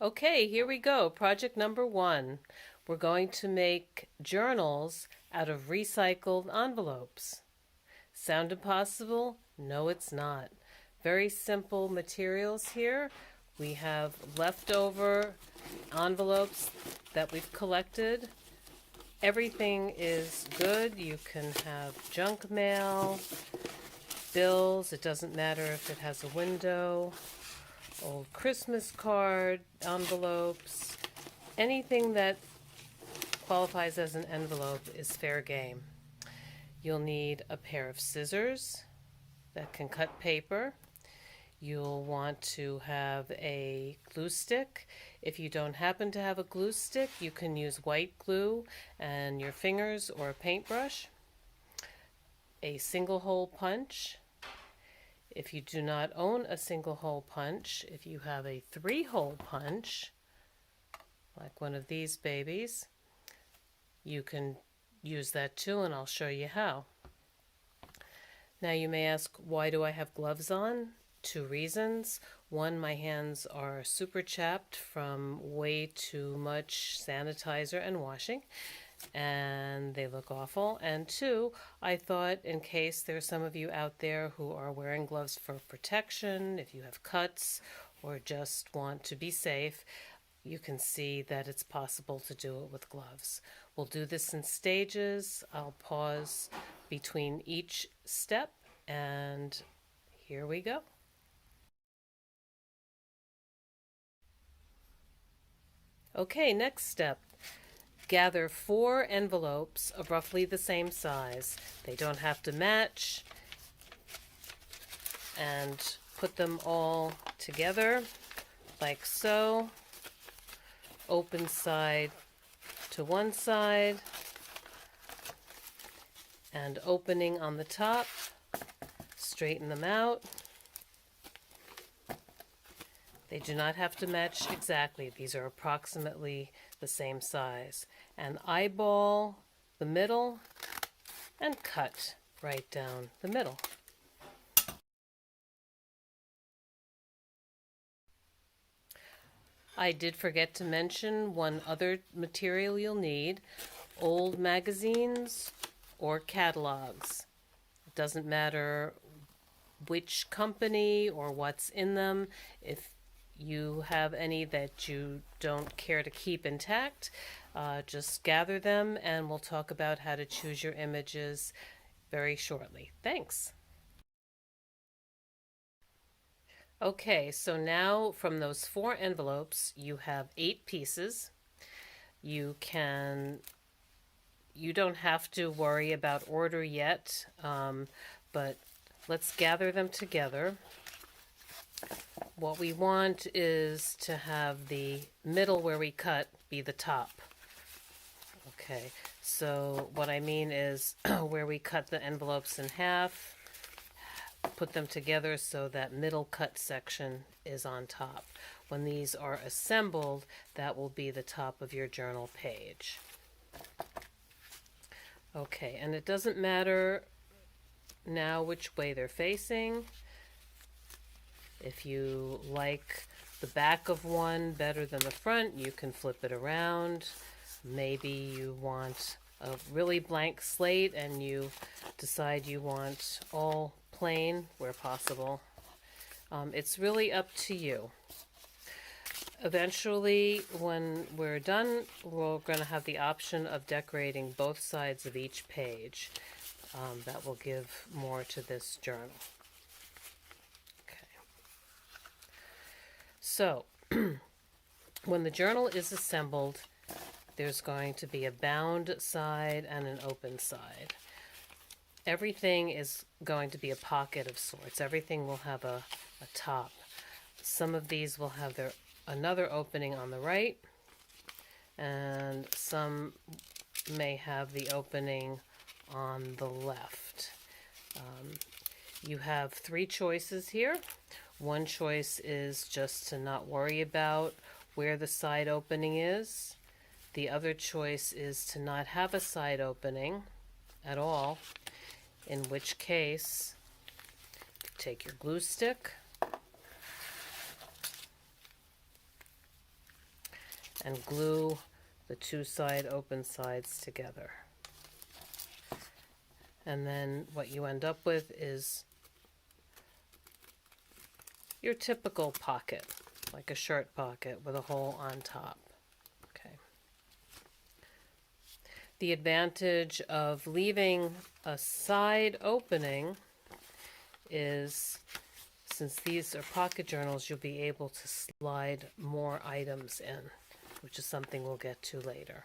Okay, here we go. Project number 1. We're going to make journals out of recycled envelopes. Sound impossible? No, it's not. Very simple materials here. We have leftover envelopes that we've collected. Everything is good. You can have junk mail, bills. It doesn't matter if it has a window. Old Christmas card, envelopes, anything that qualifies as an envelope is fair game. You'll need a pair of scissors that can cut paper. You'll want to have a glue stick. If you don't happen to have a glue stick, you can use white glue and your fingers or a paintbrush. A single hole punch. If you do not own a single hole punch, if you have a 3-hole punch, like one of these babies, you can use that too, and I'll show you how. Now you may ask, why do I have gloves on? 2 reasons. One, my hands are super chapped from way too much sanitizer and washing, and they look awful. And 2, I thought in case there's some of you out there who are wearing gloves for protection, if you have cuts or just want to be safe, you can see that it's possible to do it with gloves. We'll do this in stages. I'll pause between each step, and here we go. Okay, next step. Gather 4 envelopes of roughly the same size. They don't have to match. And put them all together like so. Open side to one side and opening on the top. Straighten them out. They do not have to match exactly. These are approximately the same size. And eyeball the middle and cut right down the middle. I did forget to mention one other material you'll need: old magazines or catalogs. It doesn't matter which company or what's in them. If you have any that you don't care to keep intact, just gather them, and we'll talk about how to choose your images very shortly. Thanks. Okay, so now from those 4 envelopes, you have 8 pieces. You don't have to worry about order yet, but let's gather them together. What we want is to have the middle where we cut be the top. Okay, so what I mean is where we cut the envelopes in half, put them together so that middle cut section is on top. When these are assembled, that will be the top of your journal page. Okay, and it doesn't matter now which way they're facing. If you like the back of one better than the front, you can flip it around. Maybe you want a really blank slate and you decide you want all plain where possible. It's really up to you. Eventually, when we're done, we're going to have the option of decorating both sides of each page. That will give more to this journal. So, when the journal is assembled, there's going to be a bound side and an open side. Everything is going to be a pocket of sorts. Everything will have a top. Some of these will have another opening on the right, and some may have the opening on the left. You have 3 choices here. One choice is just to not worry about where the side opening is. The other choice is to not have a side opening at all, in which case, take your glue stick and glue the two open sides together. And then what you end up with is your typical pocket, like a shirt pocket with a hole on top. Okay. The advantage of leaving a side opening is, since these are pocket journals, you'll be able to slide more items in, which is something we'll get to later.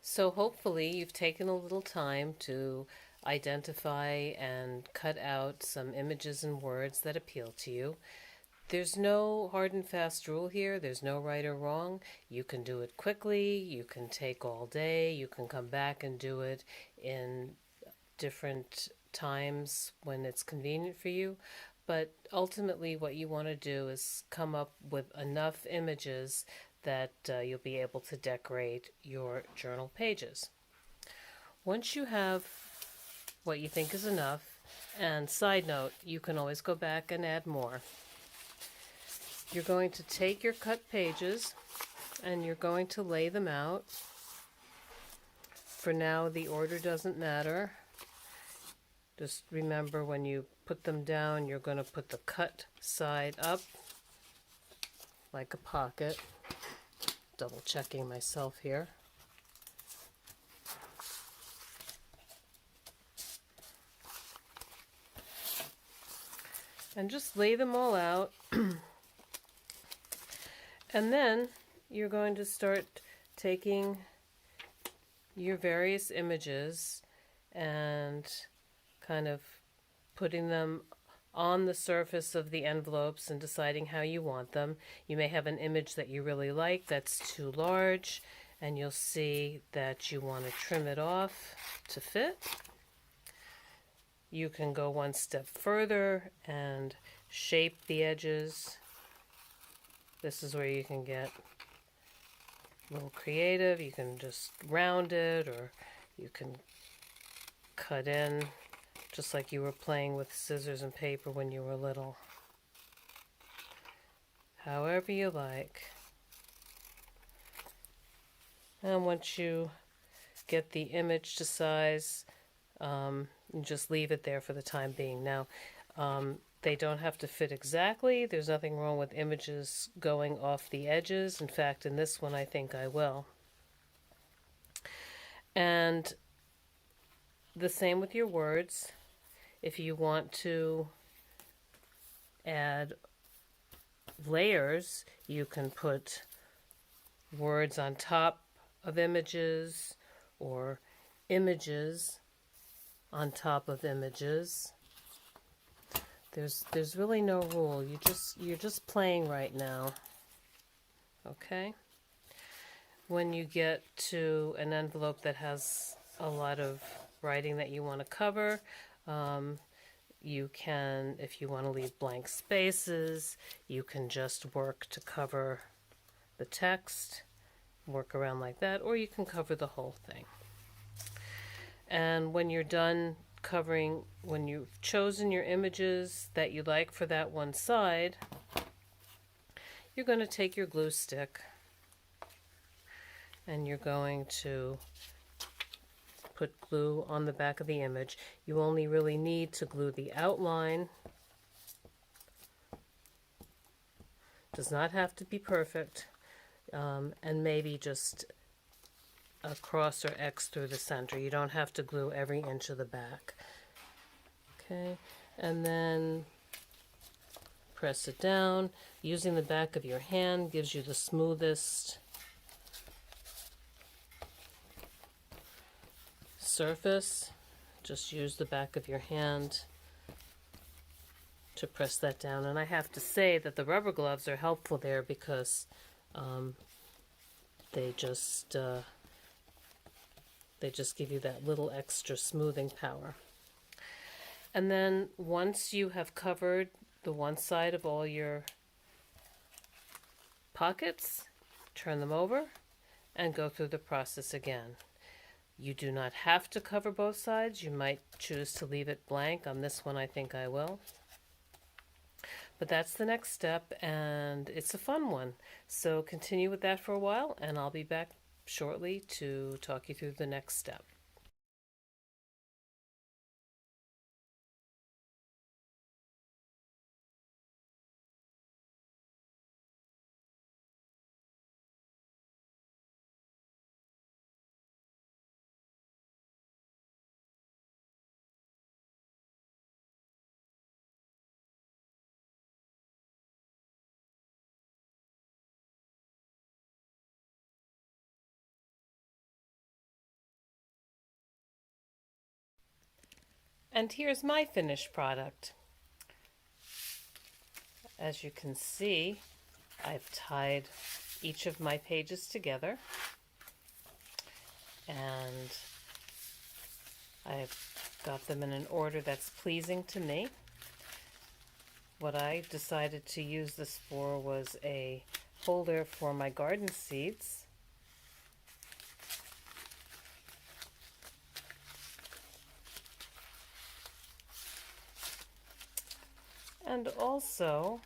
So hopefully you've taken a little time to identify and cut out some images and words that appeal to you. There's no hard and fast rule here. There's no right or wrong. You can do it quickly. You can take all day. You can come back and do it in different times when it's convenient for you. But ultimately what you want to do is come up with enough images that you'll be able to decorate your journal pages. Once you have what you think is enough, and side note, you can always go back and add more. You're going to take your cut pages and you're going to lay them out. For now, the order doesn't matter. Just remember, when you put them down, you're going to put the cut side up like a pocket. Double checking myself here. And just lay them all out. And then you're going to start taking your various images and kind of putting them on the surface of the envelopes and deciding how you want them. You may have an image that you really like that's too large, and you'll see that you want to trim it off to fit. You can go one step further and shape the edges. This is where you can get a little creative. You can just round it, or you can cut in just like you were playing with scissors and paper when you were little. However you like. And once you get the image to size, you just leave it there for the time being. Now, they don't have to fit exactly. There's nothing wrong with images going off the edges. In fact, in this one, I think I will. And the same with your words. If you want to add layers, you can put words on top of images, or images on top of images. There's really no rule. You're just playing right now. Okay? When you get to an envelope that has a lot of writing that you want to cover, you can, if you want to leave blank spaces, you can just work to cover the text, work around like that, or you can cover the whole thing. And when you're done covering, when you've chosen your images that you like for that one side, you're going to take your glue stick and you're going to put glue on the back of the image. You only really need to glue the outline. Does not have to be perfect, and maybe just a cross or X through the center. You don't have to glue every inch of the back. Okay, and then press it down. Using the back of your hand gives you the smoothest surface. Just use the back of your hand to press that down. And I have to say that the rubber gloves are helpful there, because they just They just give you that little extra smoothing power. And then once you have covered the one side of all your pockets, turn them over and go through the process again. You do not have to cover both sides. You might choose to leave it blank. On this one, I think I will. But that's the next step, and it's a fun one. So continue with that for a while, and I'll be back shortly to talk you through the next step. And here's my finished product. As you can see, I've tied each of my pages together, and I've got them in an order that's pleasing to me. What I decided to use this for was a holder for my garden seeds. And also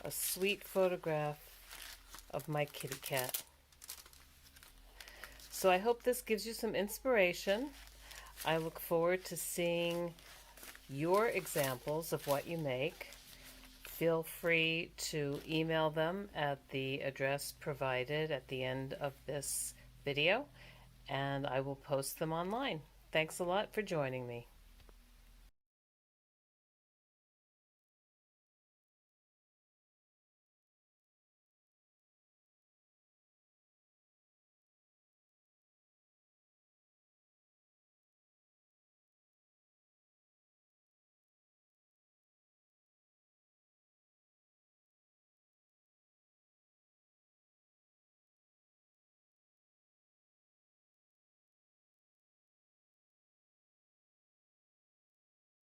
a sweet photograph of my kitty cat. So I hope this gives you some inspiration. I look forward to seeing your examples of what you make. Feel free to email them at the address provided at the end of this video, and I will post them online. Thanks a lot for joining me.